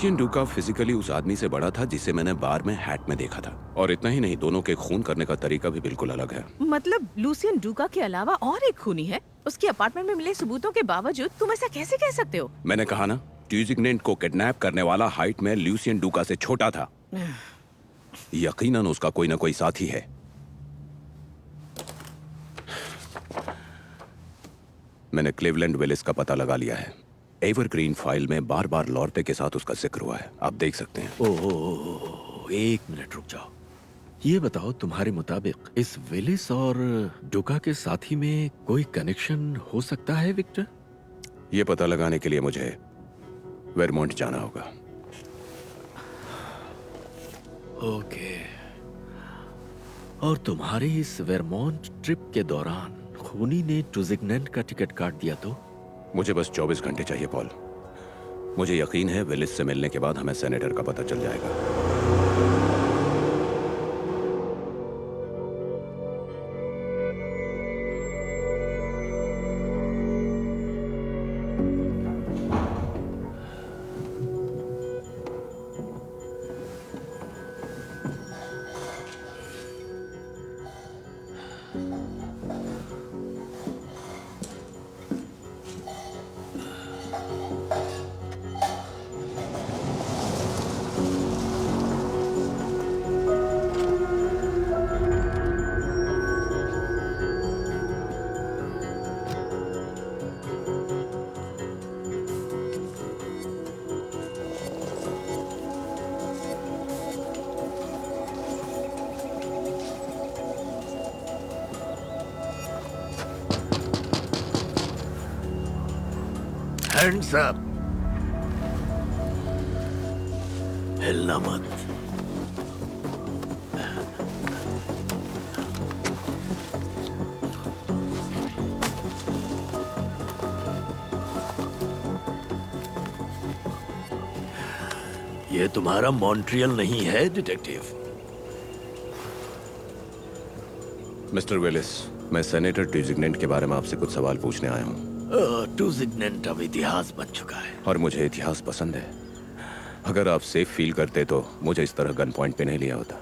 Lucien डूका physically उस आदमी से बड़ा था जिसे मैंने बार में हैट में देखा था, और इतना ही नहीं, दोनों के खून करने का तरीका भी बिल्कुल अलग है। मतलब लूसियन डूका के अलावा और एक खूनी है? उसके अपार्टमेंट में मिले सबूतों के बावजूद तुम ऐसा कैसे कह सकते हो? मैंने कहा ना, ट्यूजिग्नेंट को किडनैप करने वाला हाइट में लूसियन डूका से छोटा था। यकीनन उसका कोई ना कोई साथी है। मैंने क्लीवलैंड विलिस का पता लगा लिया है। एवरग्रीन फाइल में बार बार लॉर्टे के साथ उसका जिक्र हुआ है, आप देख सकते हैं। ओह, एक मिनट रुक जाओ। ये बताओ, तुम्हारे मुताबिक इस विलिस और डुका के साथी में कोई कनेक्शन हो सकता है विक्टर? ये पता लगाने के लिए मुझे वेरमोंट जाना होगा। ओके। और तुम्हारे इस वेरमोंट ट्रिप के दौरान खूनी ने ट्यूजिग्नेंट का टिकट काट दिया तो? मुझे बस 24 घंटे चाहिए पॉल। मुझे यकीन है विलिस से मिलने के बाद हमें सेनेटर का पता चल जाएगा। Hands up. हिलना मत। ये तुम्हारा मॉन्ट्रियल नहीं है डिटेक्टिव। मिस्टर विलिस, मैं सेनेटर ट्यूजिग्नेंट के बारे में आपसे कुछ सवाल पूछने आया हूँ। ट्यूजिग्नेंट अब इतिहास बन चुका है। और मुझे इतिहास पसंद है। अगर आप सेफ फील करते तो मुझे इस तरह गन पॉइंट पे नहीं लिया होता।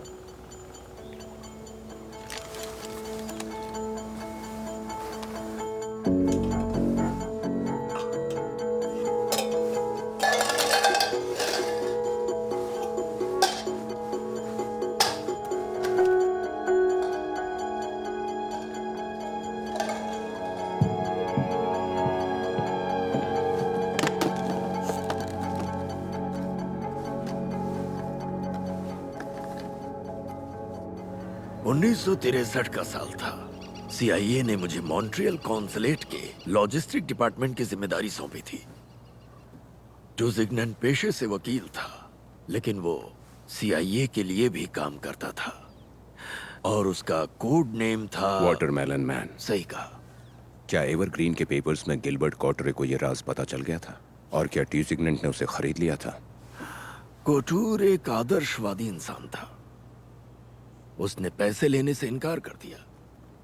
उन्नीस का साल था। सीआईए ने मुझे मॉन्ट्रियल कॉन्सुलेट के लॉजिस्टिक डिपार्टमेंट की जिम्मेदारी सौंपी थी। ट्यूजिग्नेंट पेशे से वकील था, लेकिन वो सीआईए के लिए भी काम करता था, और उसका कोड नेम था वाटरमेलन मैन। सही कहा। क्या एवरग्रीन के पेपर्स में गिलबर्ट कॉटरे को यह राज पता चल गया था? और क्या ट्यूजिग्नेंट ने उसे खरीद लिया था? कोटूर एक आदर्शवादी इंसान था। उसने पैसे लेने से इनकार कर दिया।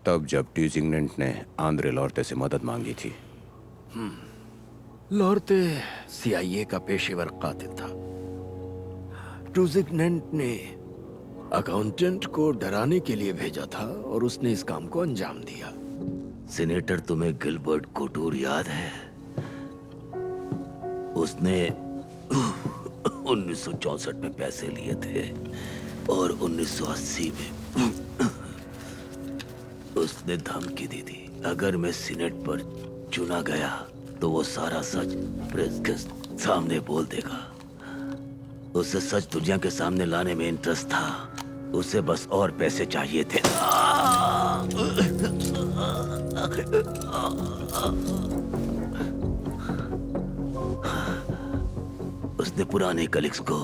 तब जब ट्यूजिग्नेंट ने आंद्रे लॉर्टे से मदद मांगी थी। लॉर्टे सीआईए का पेशेवर कातिल था। ट्यूजिग्नेंट ने अकाउंटेंट को डराने के लिए भेजा था, और उसने इस काम को अंजाम दिया। सीनेटर, तुम्हें गिलबर्ट कोटूर याद है? उसने 1964 में पैसे लिए थे और 1980 में उसने धमकी दी थी, अगर मैं सीनेट पर चुना गया तो वो सारा सच प्रेस के सामने बोल देगा। उसे सच दुनिया के सामने लाने में इंटरेस्ट था। उसे बस और पैसे चाहिए थे। उसने पुराने कलीग्स को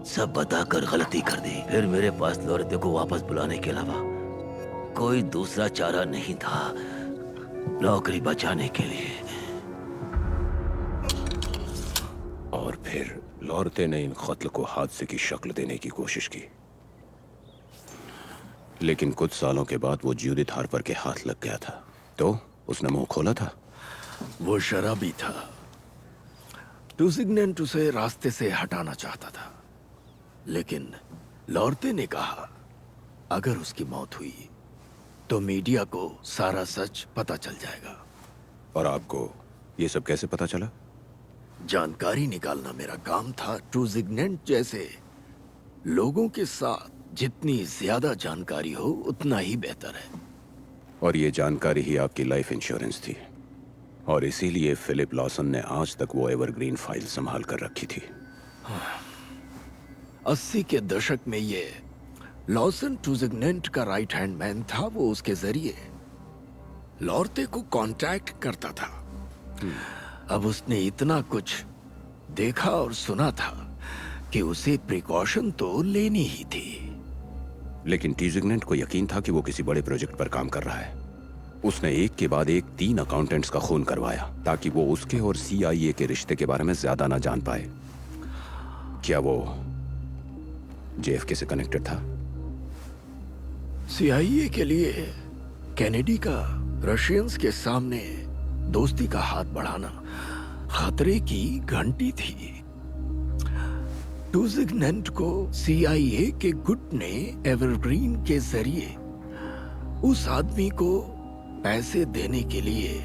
सब बताकर गलती कर दी। फिर मेरे पास लॉर्टे को वापस बुलाने के अलावा कोई दूसरा चारा नहीं था नौकरी बचाने के लिए। और फिर लॉर्टे ने इन कत्ल को हादसे की शक्ल देने की कोशिश की, लेकिन कुछ सालों के बाद वो जूडिथ हार्पर के हाथ लग गया था। तो उसने मुंह खोला था। वो शराबी था। टूजिग्नेंट उसे रास्ते से हटाना चाहता था, लेकिन लॉर्ते ने कहा अगर उसकी मौत हुई तो मीडिया को सारा सच पता चल जाएगा। और आपको ये सब कैसे पता चला? जानकारी निकालना मेरा काम था। टूजिग्नेंट जैसे लोगों के साथ जितनी ज्यादा जानकारी हो उतना ही बेहतर है। और ये जानकारी ही आपकी लाइफ इंश्योरेंस थी, और इसीलिए फिलिप लॉसन ने आज तक वो एवरग्रीन फाइल संभाल कर रखी थी। 80 के दशक में ये लॉसन टूजिग्नेंट का राइट हैंड मैन था। वो उसके जरिए लॉर्ते को कांटेक्ट करता था। अब उसने इतना कुछ देखा और सुना था कि उसे प्रिकॉशन तो लेनी ही थी। लेकिन टूजिग्नेंट को यकीन था कि वो किसी बड़े प्रोजेक्ट पर काम कर रहा है। उसने एक के बाद एक 3 अकाउंटेंट्स का खून करवाया ताकि वो उसके और CIA के रिश्ते के बारे में ज्यादा ना जान पाए। क्या वो JFK से कनेक्टेड था? CIA के लिए कैनेडी का रशियंस के सामने दोस्ती का हाथ बढ़ाना खतरे की घंटी थी। टूजिग्नेंट को CIA के गुट ने एवरग्रीन के जरिए उस आदमी को पैसे देने के लिए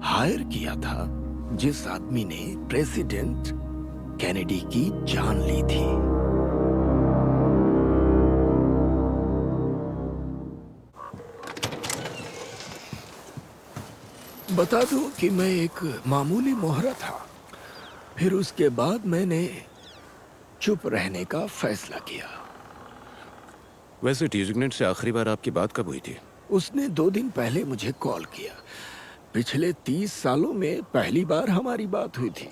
हायर किया था जिस आदमी ने प्रेसिडेंट कैनेडी की जान ली थी। बता दूं कि मैं एक मामूली मोहरा था। फिर उसके बाद मैंने चुप रहने का फैसला किया। वैसे टूजिग्नेंट से आखिरी बार आपकी बात कब हुई थी? उसने 2 दिन पहले मुझे कॉल किया। पिछले 30 सालों में पहली बार हमारी बात हुई थी।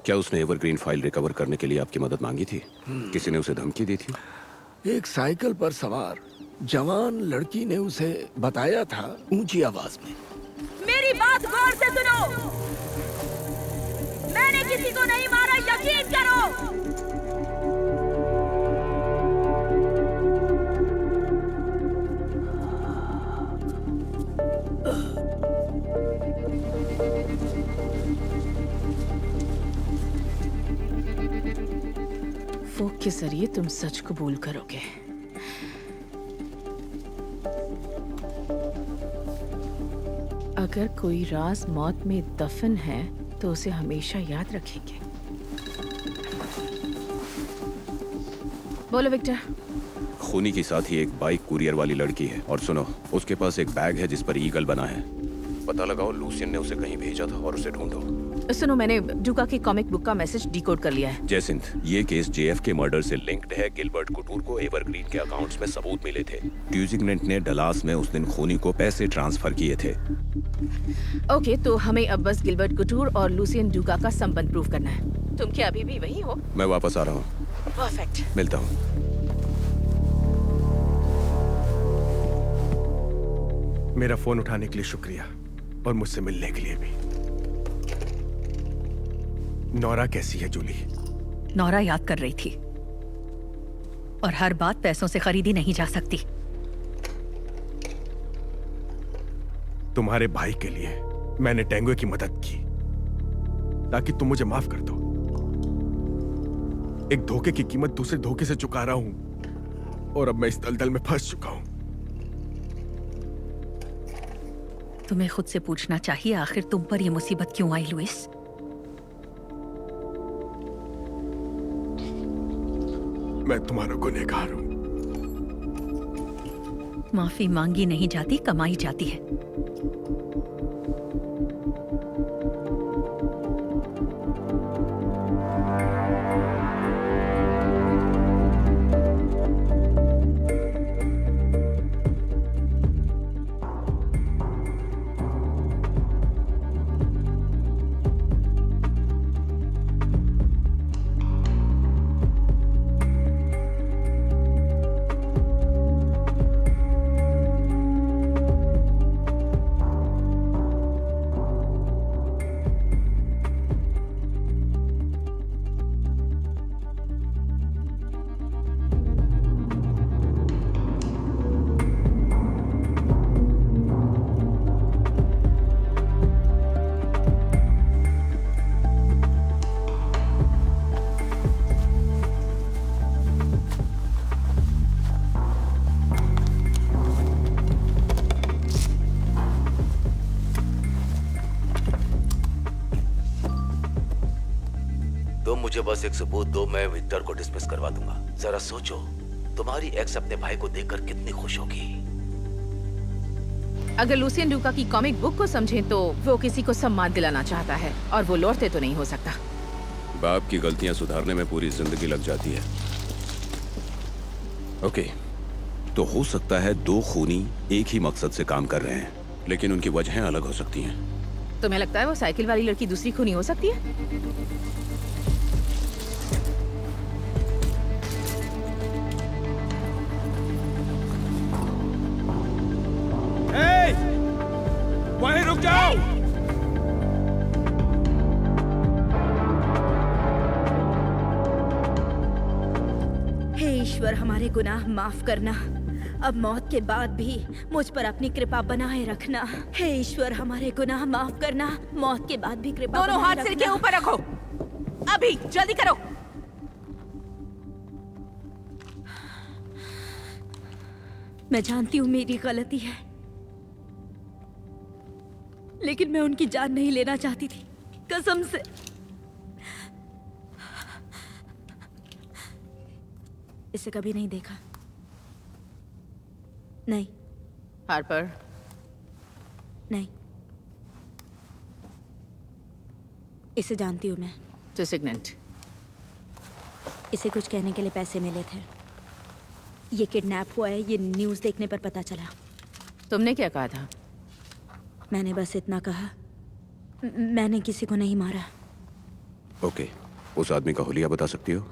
क्या उसने एवरग्रीन फाइल रिकवर करने के लिए आपकी मदद मांगी थी? किसी ने उसे धमकी दी थी? एक साइकिल पर सवार जवान लड़की ने उसे बताया था ऊंची आवाज में। मेरी बात गौर से सुनो, मैंने किसी को नहीं मारा, यकीन करो। वो के जरिए तुम सच कबूल करोगे। अगर कोई राज मौत में दफन है तो उसे हमेशा याद रखेंगे। बोलो विक्टर। खूनी के साथ ही एक बाइक कुरियर वाली लड़की है, और सुनो, उसके पास एक बैग है जिस पर ईगल बना है। पता लगाओ लूसियन ने उसे कहीं भेजा था और उसे ढूंढो। सुनो, मैंने डूका की कॉमिक बुक का मैसेज डिकोड कर लिया है। जयसिंथ, ये केस JFK मर्डर से लिंक्ड है। गिलबर्ट कुटूर को एवरग्रीन के अकाउंट्स में सबूत मिले थे। टूजिग्नेंट ने डलास में उस दिन खूनी को पैसे ट्रांसफर किए थे। ओके, तो हमें अब बस गिलबर्ट कुटूर और लूसियन डूका का संबंध प्रूव करना है। तुम क्या अभी भी वही हो? मैं वापस आ रहा हूँ। परफेक्ट। मिलता हूँ। मेरा फोन उठाने के लिए शुक्रिया, और मुझसे मिलने के लिए भी। नौरा कैसी है जूली? नौरा याद कर रही थी, और हर बात पैसों से खरीदी नहीं जा सकती। तुम्हारे भाई के लिए मैंने टेंगो की मदद की ताकि तुम मुझे माफ कर दो। एक धोखे की कीमत दूसरे धोखे से चुका रहा हूं, और अब मैं इस दलदल में फंस चुका हूं। तुम्हें खुद से पूछना चाहिए, आखिर तुम पर यह मुसीबत क्यों आई लुइस? मैं तुम्हारा गुनहगार हूं। माफी मांगी नहीं जाती, कमाई जाती है। मुझे बस एक सबूत दो, मैं विक्टर को डिसमिस करवा दूंगा। जरा सोचो, तुम्हारी एक्स अपने भाई को देखकर कितनी खुश होगी। अगर लूसियन डूका की कॉमिक बुक को समझें तो वो किसी को सम्मान दिलाना चाहता है, और वो लौटते तो नहीं हो सकता। बाप की गलतियां सुधारने में पूरी जिंदगी लग जाती है। ओके, तो हो सकता है दो खूनी एक ही मकसद से काम कर रहे हैं, लेकिन उनकी वजहें अलग हो सकती हैं। तुम्हें लगता है वो साइकिल वाली लड़की दूसरी खूनी हो सकती है? वहीं रुक जाओ। हे ईश्वर, हमारे गुनाह माफ करना। अब मौत के बाद भी मुझ पर अपनी कृपा बनाए रखना। हे ईश्वर, हमारे गुनाह माफ करना। मौत के बाद भी कृपा दोनों बनाए हाथ सिर के रखना। ऊपर रखो, अभी जल्दी करो। मैं जानती हूँ मेरी गलती है, लेकिन मैं उनकी जान नहीं लेना चाहती थी, कसम से। इसे कभी नहीं देखा। नहीं, हार्पर, नहीं। इसे जानती हूँ मैं। डिसिग्नेंट। इसे कुछ कहने के लिए पैसे मिले थे। ये किडनैप हुआ है, ये न्यूज़ देखने पर पता चला। तुमने क्या कहा था? मैंने बस इतना कहा, मैंने किसी को नहीं मारा। ओके, उस आदमी का हुलिया बता सकती हो?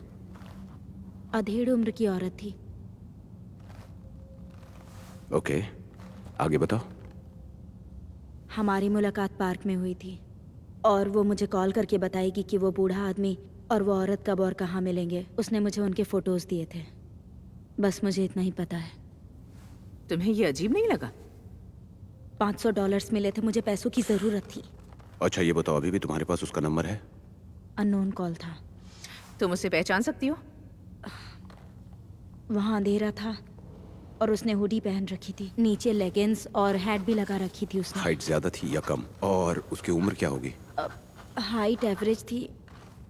अधेड़ उम्र की औरत थी। ओके, आगे बताओ। हमारी मुलाकात पार्क में हुई थी, और वो मुझे कॉल करके बताएगी कि वो बूढ़ा आदमी और वो औरत कब और कहाँ मिलेंगे। उसने मुझे उनके फोटोज दिए थे। बस मुझे इतना ही पता है। तुम्हें ये अजीब नहीं लगा? $500 मिले थे, मुझे पैसों की जरूरत थी। अच्छा ये बताओ, अभी भी तुम्हारे पास उसका नंबर है? अननोन कॉल था। तुम उसे पहचान सकती हो? वहाँ अंधेरा था और उसने हुडी पहन रखी थी, नीचे लेगिंग्स और हैट भी लगा रखी थी उसने। हाइट ज्यादा थी या कम? और उसकी उम्र क्या होगी? हाइट एवरेज थी,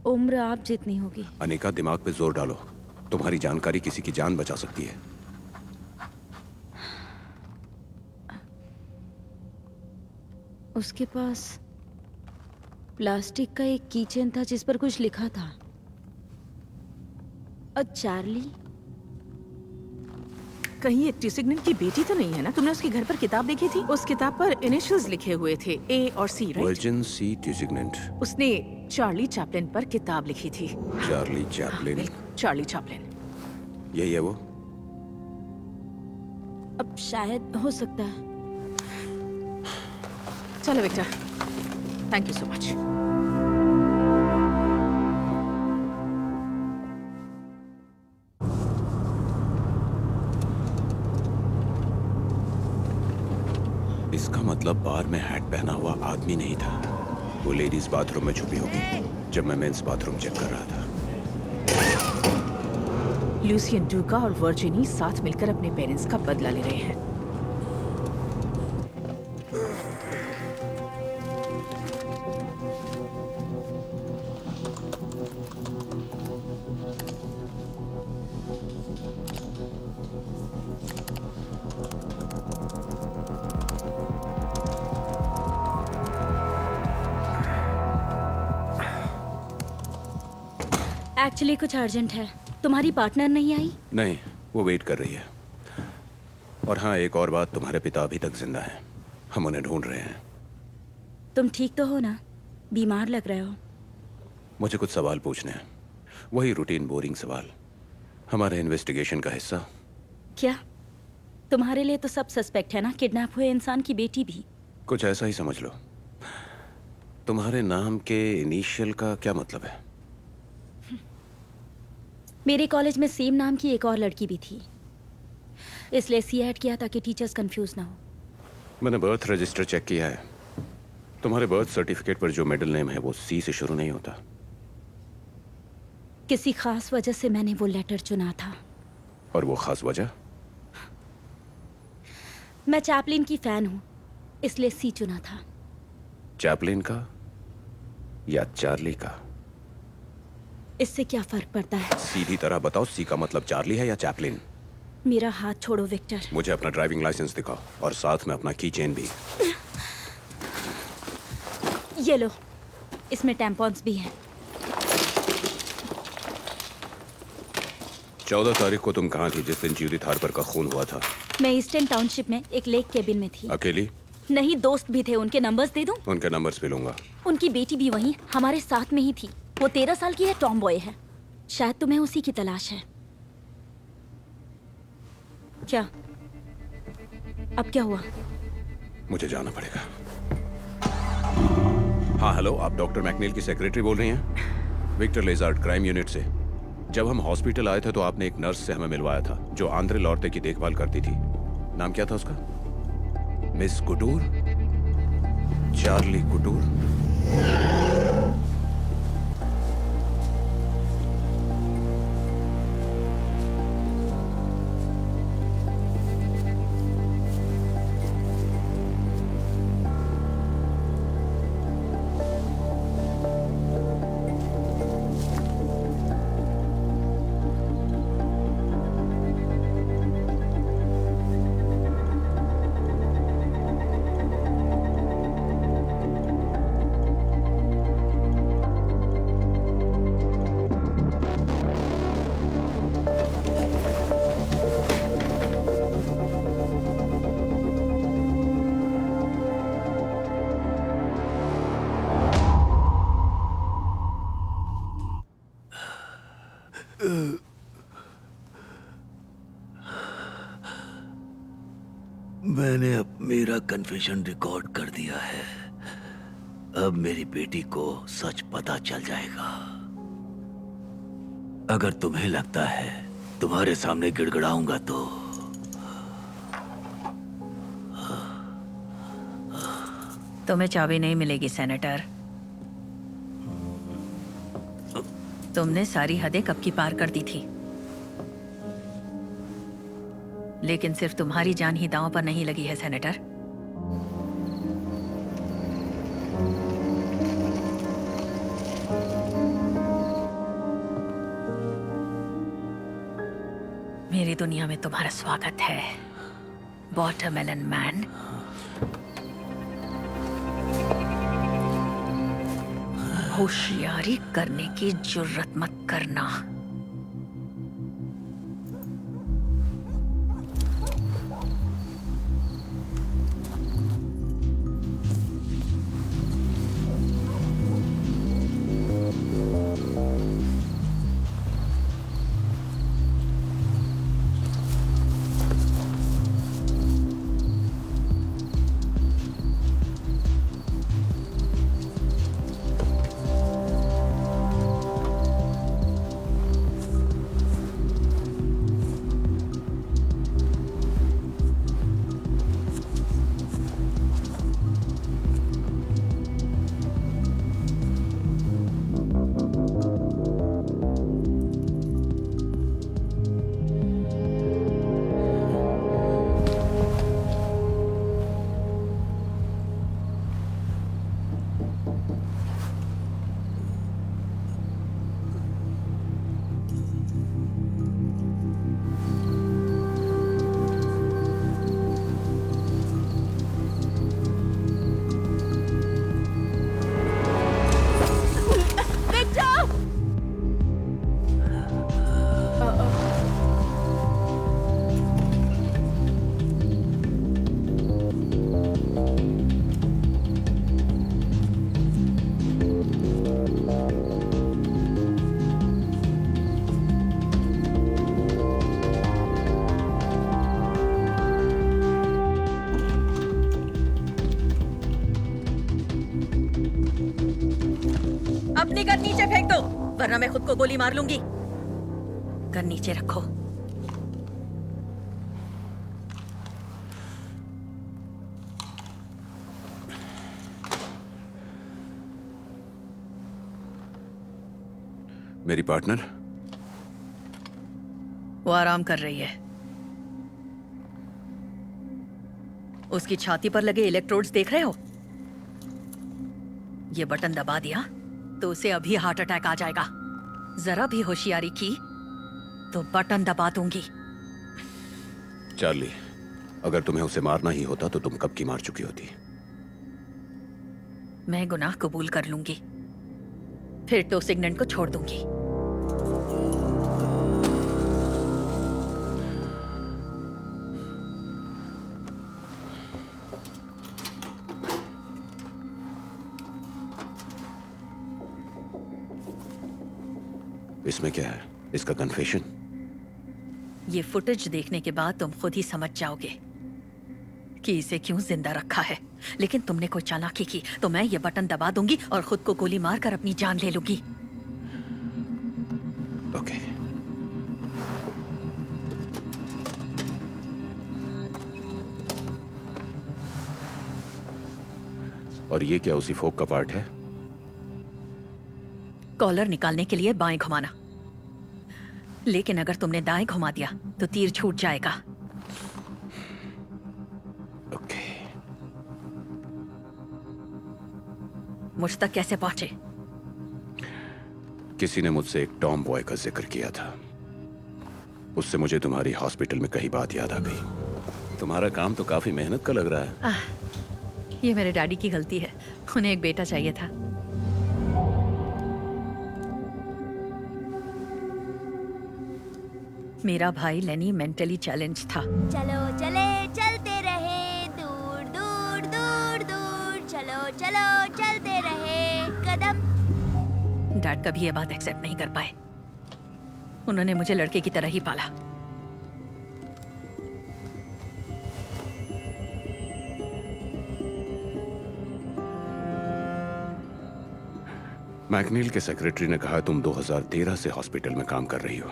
उम्र आप जितनी होगी। अनिका, दिमाग पे जोर डालो, तुम्हारी जानकारी किसी की जान बचा सकती है। उसके पास प्लास्टिक का एक कीचेन था जिस पर कुछ लिखा था। चार्ली। कहीं ये डिसिग्नेंट की बेटी तो नहीं है ना? तुमने उसके घर पर किताब देखी थी? उस किताब पर इनिशियल्स लिखे हुए थे, ए और सी, राइट? वर्जिन सी डिसिग्नेंट। उसने चार्ली चैपलिन पर किताब लिखी थी। Charlie Chaplin. बिल्कुल, चार्ली चैपलिन। यही है वो? अब शायद हो सकता है। चलो Victor, thank you so much. इसका मतलब बार में हैट पहना हुआ आदमी नहीं था। वो लेडीज बाथरूम में छुपी होगी जब मैं मेंस बाथरूम चेक कर रहा था। लूसियन डूका और वर्जिनी साथ मिलकर अपने पेरेंट्स का बदला ले रहे हैं। एक्चुअली कुछ अर्जेंट है। तुम्हारी पार्टनर नहीं आई? नहीं, वो वेट कर रही है। और हाँ, एक और बात, तुम्हारे पिता अभी तक जिंदा हैं। हम उन्हें ढूंढ रहे हैं। तुम ठीक तो हो ना? बीमार लग रहे हो। मुझे कुछ सवाल पूछने हैं, वही रूटीन बोरिंग सवाल, हमारे इन्वेस्टिगेशन का हिस्सा। क्या तुम्हारे लिए तो सब सस्पेक्ट है ना? किडनैप हुए इंसान की बेटी भी। कुछ ऐसा ही समझ लो। तुम्हारे नाम के इनिशियल का क्या मतलब है? मेरे कॉलेज में सेम नाम की एक और लड़की भी थी, इसलिए सी ऐड किया ताकि टीचर्स कंफ्यूज ना हो। मैंने बर्थ रजिस्टर चेक किया है। तुम्हारे बर्थ सर्टिफिकेट पर जो मिडिल नेम है वो सी से शुरू नहीं होता। किसी खास वजह से मैंने वो लेटर चुना था। और वो खास वजह? मैं चैपलिन की फैन हूँ, इसलिए सी चुना था। चैपलिन का या चार्ली का? इससे क्या फर्क पड़ता है? सीधी तरह बताओ, सी का मतलब चार्ली है या चैपलिन? मेरा हाथ छोड़ो विक्टर। मुझे अपना ड्राइविंग लाइसेंस दिखाओ और साथ में अपना की चेन भी। ये लो, इसमें टैम्पॉन्स भी हैं। 14 तारीख को तुम कहाँ थी जिस दिन जूडिथ हार्पर का खून हुआ था? मैं ईस्टर्न टाउनशिप में एक लेक केबिन में थी। अकेली? नहीं, दोस्त भी थे। उनके नंबर्स दे दूं? उनके नंबर्स भी लूंगा। उनकी बेटी भी वहीं हमारे साथ में ही थी। वो 13 साल की है, टॉम बॉय है। शायद तुम्हें उसी की तलाश है। क्या? अब क्या हुआ? मुझे जाना पड़ेगा। हाँ हेलो, आप डॉक्टर मैकनील की सेक्रेटरी बोल रही हैं? विक्टर लेजार्ड, क्राइम यूनिट से। जब हम हॉस्पिटल आए थे तो आपने एक नर्स से हमें मिलवाया था जो आंद्रे लॉर्ते की देखभाल करती थी। नाम क्या था उसका? मिस कुटूर? चार्ली कुटूर? मैंने अब मेरा कन्फेशन रिकॉर्ड कर दिया है। अब मेरी बेटी को सच पता चल जाएगा। अगर तुम्हें लगता है तुम्हारे सामने गिड़गिड़ाऊंगा तो तुम्हें चाबी नहीं मिलेगी सेनेटर। तुमने सारी हदें कब की पार कर दी थी, लेकिन सिर्फ तुम्हारी जान ही दांव पर नहीं लगी है सेनेटर। मेरी दुनिया में तुम्हारा स्वागत है, वाटरमेलन मैन। होशियारी करने की जुर्रत मत करना। अपनी गन नीचे फेंक दो, वरना मैं खुद को गोली मार लूंगी। गन नीचे रखो। मेरी पार्टनर? वो आराम कर रही है। उसकी छाती पर लगे इलेक्ट्रोड्स देख रहे हो? ये बटन दबा दिया तो उसे अभी हार्ट अटैक आ जाएगा। जरा भी होशियारी की तो बटन दबा दूंगी। चार्ली, अगर तुम्हें उसे मारना ही होता तो तुम कब की मार चुकी होती। मैं गुनाह कबूल कर लूंगी, फिर टोसिग्नेंट को छोड़ दूंगी। इसमें क्या है? इसका कन्फेशन? ये फुटेज देखने के बाद तुम खुद ही समझ जाओगे कि इसे क्यों जिंदा रखा है। लेकिन तुमने कोई चालाकी की तो मैं ये बटन दबा दूंगी और खुद को गोली मारकर अपनी जान ले लूंगी। ओके। और ये क्या उसी फोक का पार्ट है? कॉलर निकालने के लिए बाएं घुमाना, लेकिन अगर तुमने दाएं घुमा दिया तो तीर छूट जाएगा। ओके। मुझ तक कैसे पहुंचे? किसी ने मुझसे एक टॉम बॉय का जिक्र किया था। उससे मुझे तुम्हारी हॉस्पिटल में कई बात याद आ गई। तुम्हारा काम तो काफी मेहनत का लग रहा है। ये मेरे डैडी की गलती है, उन्हें एक बेटा चाहिए था। मेरा भाई लेनी मेंटली चैलेंज था। चलो चले चलते रहे, दूर दूर दूर दूर, चलो चलो चलते रहे कदम। डैड कभी ये बात एक्सेप्ट नहीं कर पाए। उन्होंने मुझे लड़के की तरह ही पाला। मैकनील के सेक्रेटरी ने कहा तुम 2013 से हॉस्पिटल में काम कर रही हो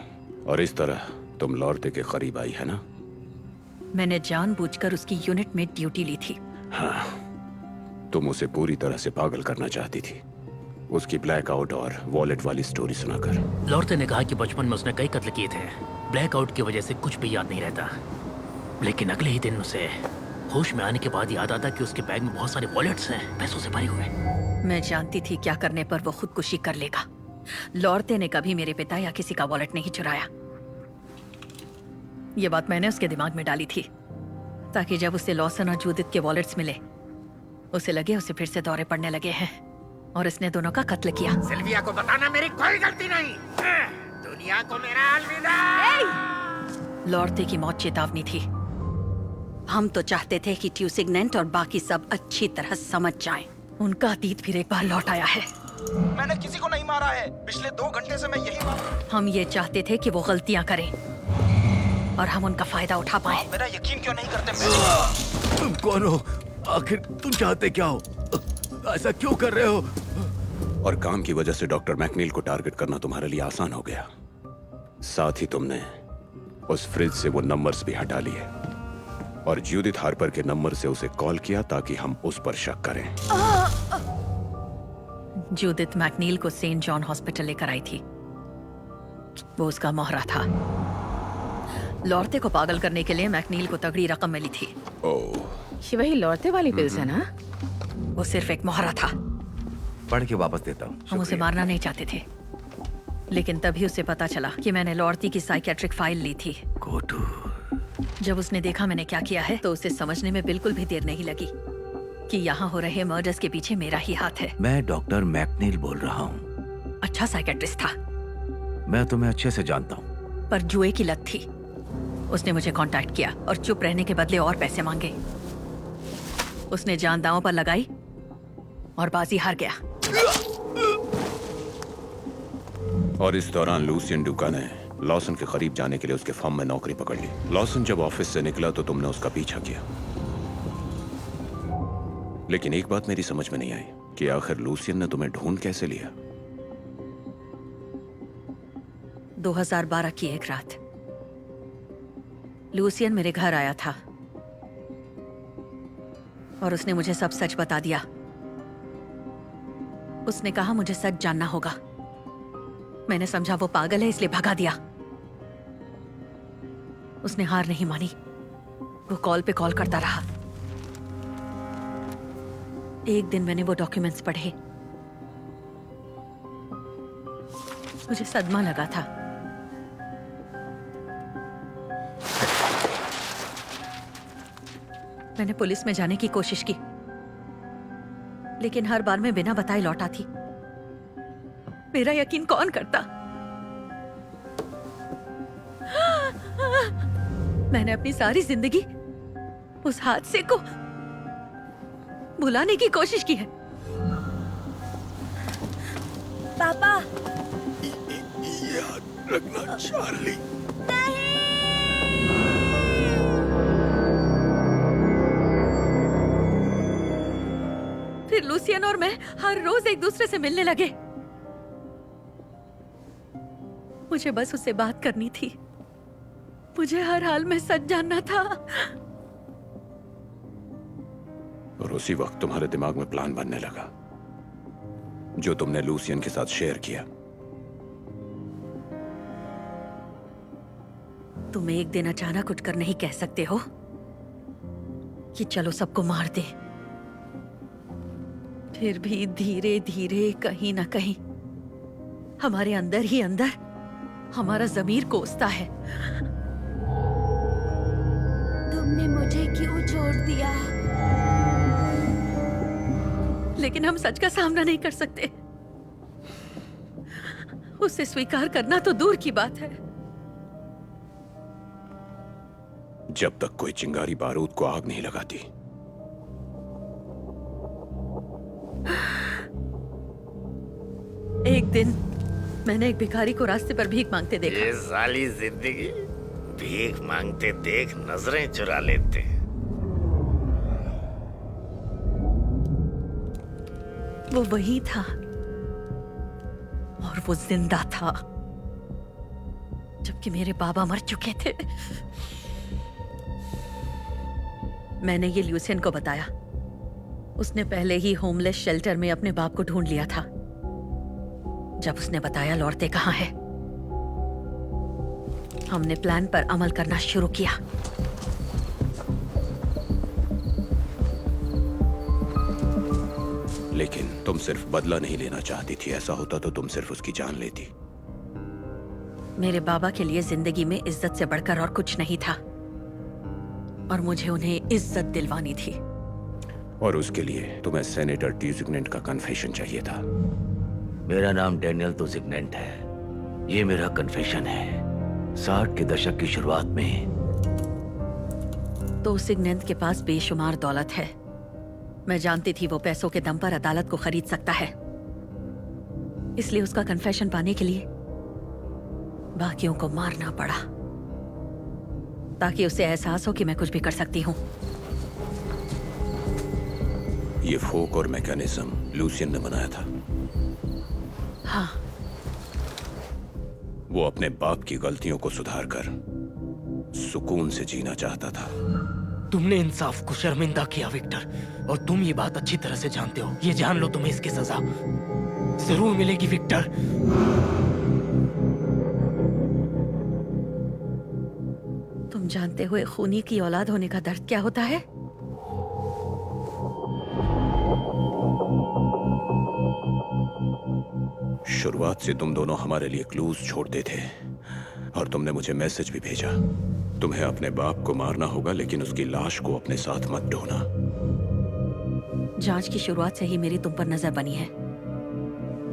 और इस तरह तुम लॉर्ते के करीब आई है ना? मैंने जानबूझकर उसकी यूनिट में ड्यूटी ली थी। हाँ, तुम उसे पूरी तरह से पागल करना चाहती थी, उसकी ब्लैकआउट और वॉलेट वाली स्टोरी सुनाकर। लॉर्ते ने कहा कि बचपन में उसने कई कत्ल किए थे। ब्लैकआउट की वजह से कुछ भी याद नहीं रहता, लेकिन अगले ही दिन उसे होश में आने के बाद याद आता कि उसके बैग में बहुत सारे वॉलेट्स हैं, पैसों से भरे हुए। मैं जानती थी क्या करने पर वो खुदकुशी कर लेगा। लॉर्ते ने कभी मेरे पिता या किसी का वॉलेट नहीं चुराया। ये बात मैंने उसके दिमाग में डाली थी ताकि जब उसे लॉसन और जूदित के वॉलेट्स मिले उसे लगे उसे फिर से दौरे पड़ने लगे हैं और इसने दोनों का कत्ल किया। सिल्विया को बताना मेरी कोई गलती नहीं। दुनिया को मेरा अलविदा। लॉर्ते की मौत चेतावनी थी। हम तो चाहते थे कि ट्यूसिग्नेंट और बाकी सब अच्छी तरह समझ जाएं। उनका अतीत फिर एक बार लौट आया है। मैंने किसी को नहीं मारा है, पिछले 2 घंटे से मैं यही मार। हम ये चाहते थे कि वो गलतियां करें और हम उनका फायदा उठा पाए। मेरा यकीन क्यों नहीं करते? तुम कौन हो? आखिर तुम चाहते क्या हो? ऐसा क्यों कर रहे हो? और काम की वजह से डॉक्टर मैकनील को टारगेट करना तुम्हारे लिए आसान हो गया। साथ ही तुमने उस फ्रिज से वो नंबर्स भी हटा लिए और जूदिथ हार्पर के नंबर से उसे कॉल किया ताकि हम उस पर शक करें। जूदिथ मैकनील को सेंट जॉन हॉस्पिटल लेकर आई थी। वो उसका मोहरा था। लॉर्ते को पागल करने के लिए मैकनील को तगड़ी रकम मिली थी। ओह, ये वही लौटे वाली पिल्स है ना? वो सिर्फ एक मोहरा था। पढ़ के वापस देता हूँ। हम उसे मारना नहीं चाहते थे, लेकिन तभी उसे पता चला कि मैंने लॉर्ती की साइकेट्रिक फाइल ली थी। जब उसने देखा मैंने क्या किया है तो उसे समझने में बिल्कुल भी देर नहीं लगी कि यहाँ हो रहे मर्डर्स के पीछे मेरा ही हाथ है। मैं डॉक्टर मैकनील बोल रहा हूँ। अच्छा साइकेट्रिस्ट था। मैं तुम्हें अच्छे से जानता हूँ। पर जुए की लत थी। उसने मुझे कांटेक्ट किया और चुप रहने के बदले और पैसे मांगे। उसने जान दांव पर लगाई और बाजी हार गया। और इस दौरान लूसियन डुका ने लॉसन के करीब जाने के लिए उसके फर्म में नौकरी पकड़ ली। लॉसन जब ऑफिस से निकला तो तुमने उसका पीछा किया, लेकिन एक बात मेरी समझ में नहीं आई कि आखिर लूसियन ने तुम्हें ढूंढ कैसे लिया। 2012 की एक रात लूसियन मेरे घर आया था और उसने मुझे सब सच बता दिया। उसने कहा मुझे सच जानना होगा। मैंने समझा वो पागल है इसलिए भगा दिया। उसने हार नहीं मानी। वो कॉल पे कॉल करता रहा। एक दिन मैंने वो डॉक्यूमेंट्स पढ़े। मुझे सदमा लगा था। मैंने पुलिस में जाने की कोशिश की, लेकिन हर बार मैं बिना बताए लौट आती। मेरा यकीन कौन करता? मैंने अपनी सारी जिंदगी उस हादसे को भुलाने की कोशिश की है। पापा, याद रखना चार्ली। फिर लूसियन और मैं हर रोज एक दूसरे से मिलने लगे। मुझे बस उससे बात करनी थी। मुझे हर हाल में सच जानना था। और उसी वक्त तुम्हारे दिमाग में प्लान बनने लगा, जो तुमने लूसियन के साथ शेयर किया। तुम एक दिन अचानक उठकर नहीं कह सकते हो कि चलो सबको मार दे। फिर भी धीरे धीरे कहीं ना कहीं हमारे अंदर ही अंदर हमारा ज़मीर कोसता है। तुमने मुझे क्यों छोड़ दिया? लेकिन हम सच का सामना नहीं कर सकते। उसे स्वीकार करना तो दूर की बात है। जब तक कोई चिंगारी बारूद को आग नहीं लगाती। एक दिन मैंने एक भिखारी को रास्ते पर भीख मांगते देखा। ये साली जिंदगी भीख मांगते देख नजरें चुरा लेते। वो वही था और वो जिंदा था, जबकि मेरे बाबा मर चुके थे। मैंने ये ल्यूसियन को बताया। उसने पहले ही होमलेस शेल्टर में अपने बाप को ढूंढ लिया था। जब उसने बताया लौटते कहाँ है, हमने प्लान पर अमल करना शुरू किया। लेकिन तुम सिर्फ बदला नहीं लेना चाहती थी। ऐसा होता तो तुम सिर्फ उसकी जान लेती। मेरे बाबा के लिए जिंदगी में इज्जत से बढ़कर और कुछ नहीं था, और मुझे उन्हें इज्जत दिलवानी थी। और उसके लिए तुम्हें सेनेटर ट्यूजिग्नेंट का कन्फेशन चाहिए था। मेरा नाम डैनियल ट्यूजिग्नेंट है। ये मेरा कन्फेशन है। 60 के दशक की शुरुआत में ट्यूजिग्नेंट के पास बेशुमार दौलत है। मैं जानती थी वो पैसों के दम पर अदालत को खरीद सकता है। इसलिए उसका कन्फेशन पाने के लिए बाकियों को मारना पड़ा, ताकि उसे एहसास हो कि मैं कुछ भी कर सकती हूँ। ये फोक और मैकेनिज्म लूसियन ने बनाया था। हाँ। वो अपने बाप की गलतियों को सुधारकर सुकून से जीना चाहता था। तुमने इंसाफ को शर्मिंदा किया विक्टर, और तुम ये बात अच्छी तरह से जानते हो। ये जान लो, तुम्हें इसकी सजा जरूर मिलेगी विक्टर। तुम जानते हुए खूनी की औलाद होने का दर्द क्या होता है? शुरुआत से तुम दोनों हमारे लिए क्लूज छोड़ते थे, और तुमने मुझे मैसेज भी भेजा। तुम्हें अपने बाप को मारना होगा, लेकिन उसकी लाश को अपने साथ मत ढोना। जांच की शुरुआत से ही मेरी तुम पर नजर बनी है।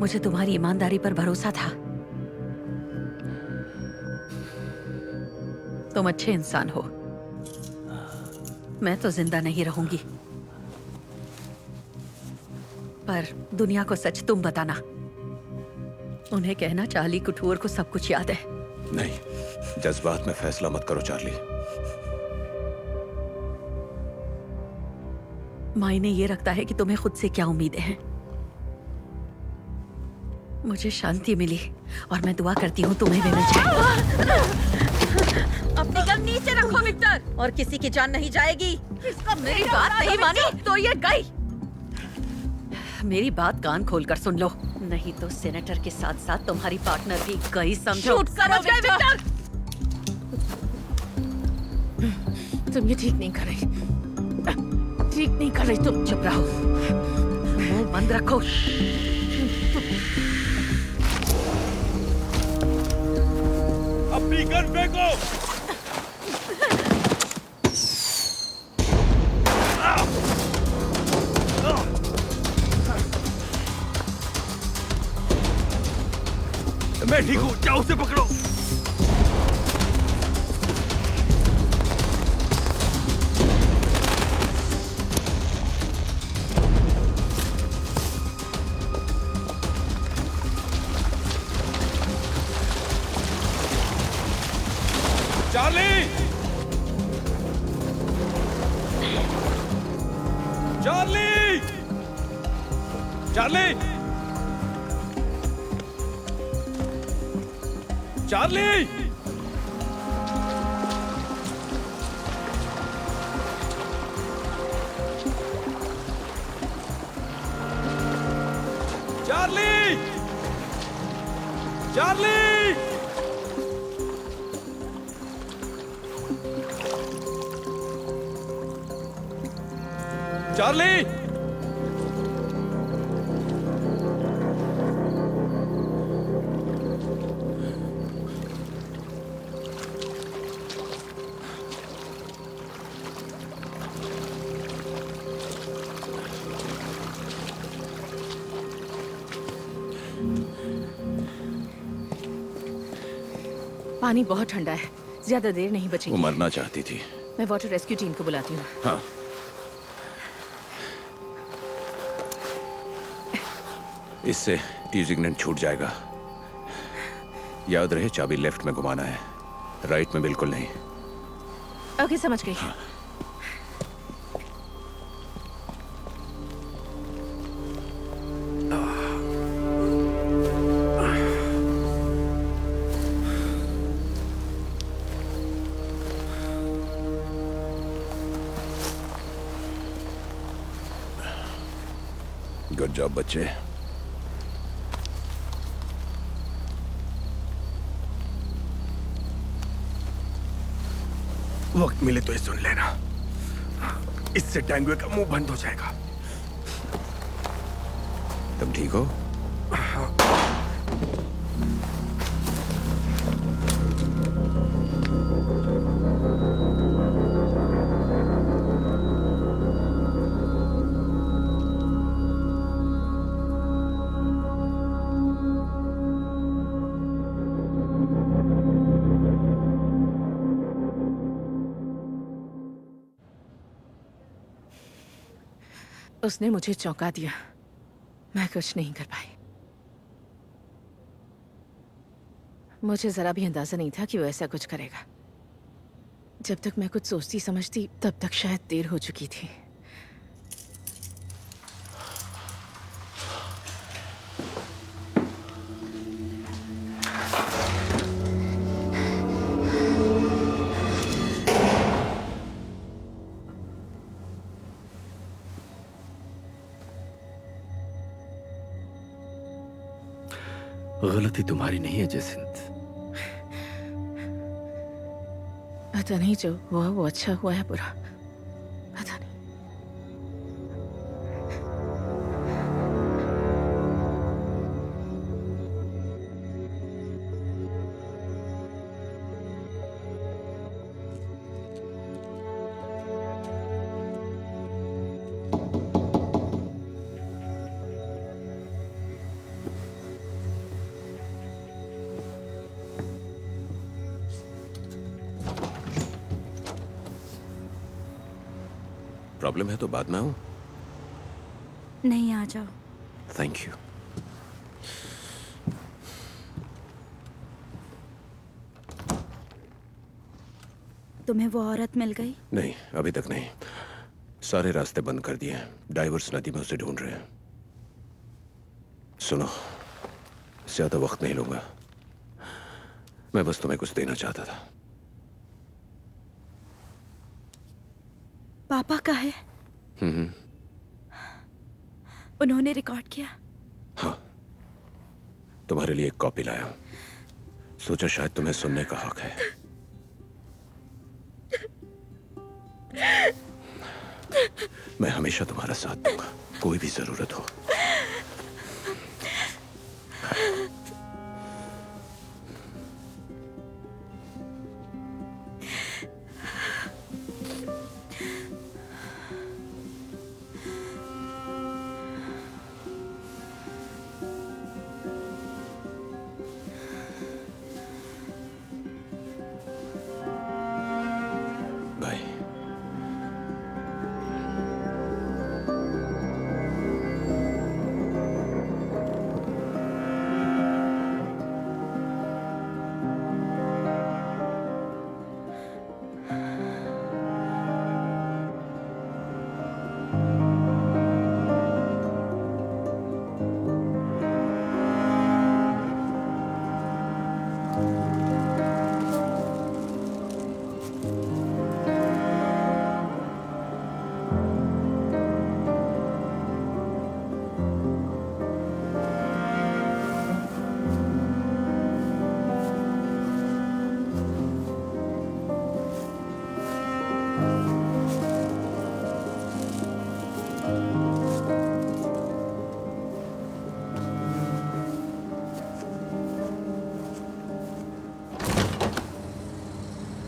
मुझे तुम्हारी ईमानदारी पर भरोसा था। तुम अच्छे इंसान हो। मैं तो जिंदा नहीं रहूंगी, पर दुनिया को सच तुम बताना। उन्हें कहना चार्ली कुटूर को सब कुछ याद है। नहीं, जज्बात में फैसला मत करो चार्ली। मायने ये रखता है कि तुम्हें खुद से क्या उम्मीदें हैं। मुझे शांति मिली, और मैं दुआ करती हूँ तुम्हें भी मिल जाए। अपनी गन नीचे रखो विक्टर, और किसी की जान नहीं जाएगी। इसका मेरी बात नहीं मानी तो ये गई। मेरी बात कान खोलकर सुन लो, नहीं तो सेनेटर के साथ साथ तुम्हारी पार्टनर भी गई समझो। विक्टर! तुम ये ठीक नहीं कर रही, ठीक नहीं कर रही। तुम चुप रहो, मुंह बंद रखो। चार्ली गन फेंको। मैं ठीक हूं, जाओ उसे पकड़ो। Charlie! Charlie! Charlie! Charlie! Charlie! Charlie! Charlie! पानी बहुत ठंडा है, ज्यादा देर नहीं वो बचेगी। मरना चाहती थी। मैं वाटर रेस्क्यू टीम को बुलाती हूँ। हाँ। इससे टीजिग्नेंट छूट जाएगा। याद रहे, चाबी लेफ्ट में घुमाना है, राइट में बिल्कुल नहीं। ओके, समझ गई। हाँ। गुड जॉब बच्चे। वक्त मिले तो ये सुन लेना, इससे टेंगुए का मुंह बंद हो जाएगा। तुम ठीक हो? उसने मुझे चौंका दिया, मैं कुछ नहीं कर पाई। मुझे जरा भी अंदाजा नहीं था कि वो ऐसा कुछ करेगा। जब तक मैं कुछ सोचती समझती तब तक शायद देर हो चुकी थी। गलती तुम्हारी नहीं है जसिंत। पता नहीं जो हुआ वो अच्छा हुआ या बुरा, पता नहीं। प्रॉब्लम है तो बाद में आऊं? नहीं, आ जाओ। Thank you. तुम्हें वो औरत मिल गई? नहीं, अभी तक नहीं। सारे रास्ते बंद कर दिए हैं। डाइवर्स नदी में उसे ढूंढ रहे हैं। सुनो, ज्यादा वक्त नहीं लूंगा। मैं बस तुम्हें कुछ देना चाहता था। पापा का है? उन्होंने रिकॉर्ड किया? हाँ, तुम्हारे लिए एक कॉपी लाया। सोचा शायद तुम्हें सुनने का हक है। मैं हमेशा तुम्हारा साथ दूंगा, कोई भी जरूरत हो।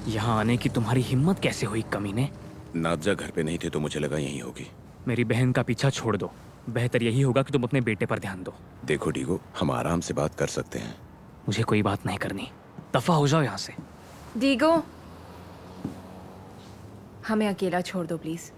यहाँ आने की तुम्हारी हिम्मत कैसे हुई कमीने? नादजा घर पे नहीं थे तो मुझे लगा यहीं होगी। मेरी बहन का पीछा छोड़ दो। बेहतर यही होगा कि तुम अपने बेटे पर ध्यान दो। देखो डीगो, हम आराम से बात कर सकते हैं। मुझे कोई बात नहीं करनी। दफा हो जाओ यहाँ से। डीगो, हमें अकेला छोड़ दो प्लीज।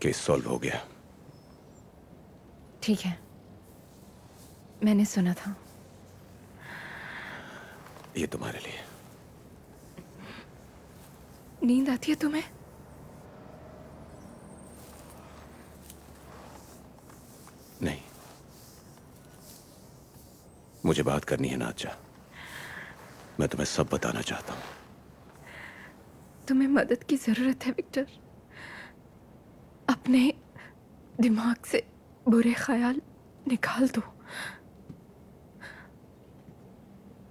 केस सॉल्व हो गया। ठीक है, मैंने सुना था। ये तुम्हारे लिए। नींद आती है तुम्हें? नहीं, मुझे बात करनी है नादजा। मैं तुम्हें सब बताना चाहता हूं। तुम्हें मदद की जरूरत है विक्टर। अपने दिमाग से बुरे ख्याल निकाल दो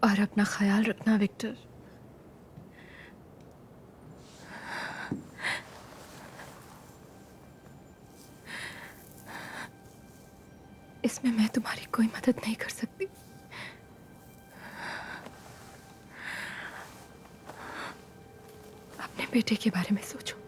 और अपना ख्याल रखना विक्टर। इसमें मैं तुम्हारी कोई मदद नहीं कर सकती। अपने बेटे के बारे में सोचो।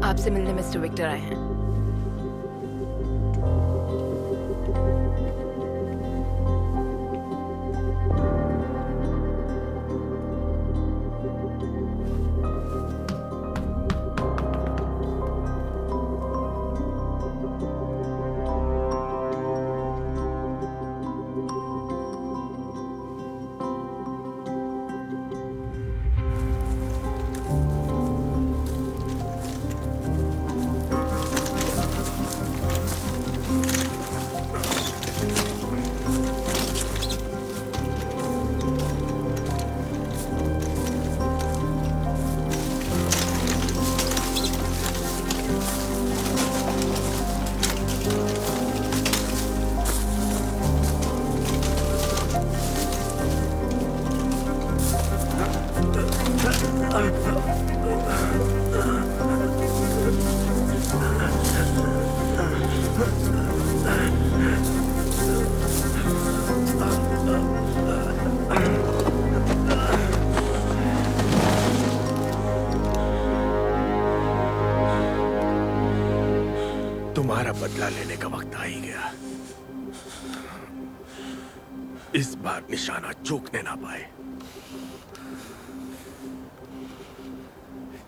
आपसे मिलने मिस्टर विक्टर आए हैं। तुम्हारा बदला लेने का वक्त आ ही गया। इस बार निशाना चूकने ना पाए।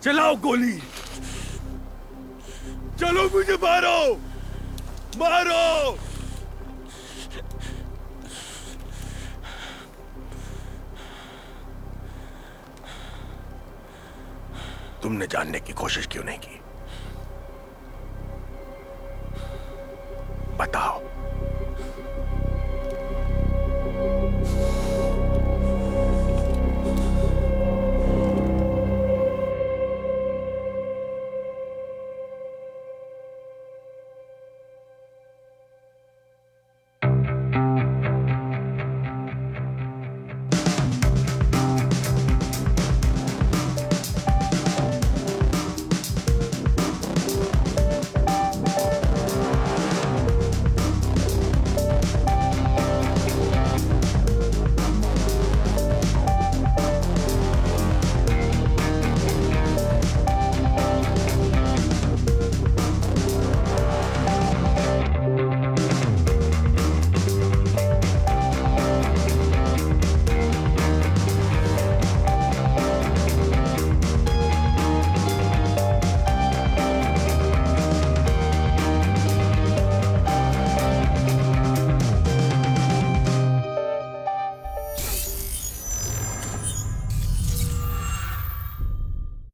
चलाओ गोली, चलो मुझे मारो, मारो। तुमने जानने की कोशिश क्यों नहीं की? बताओ।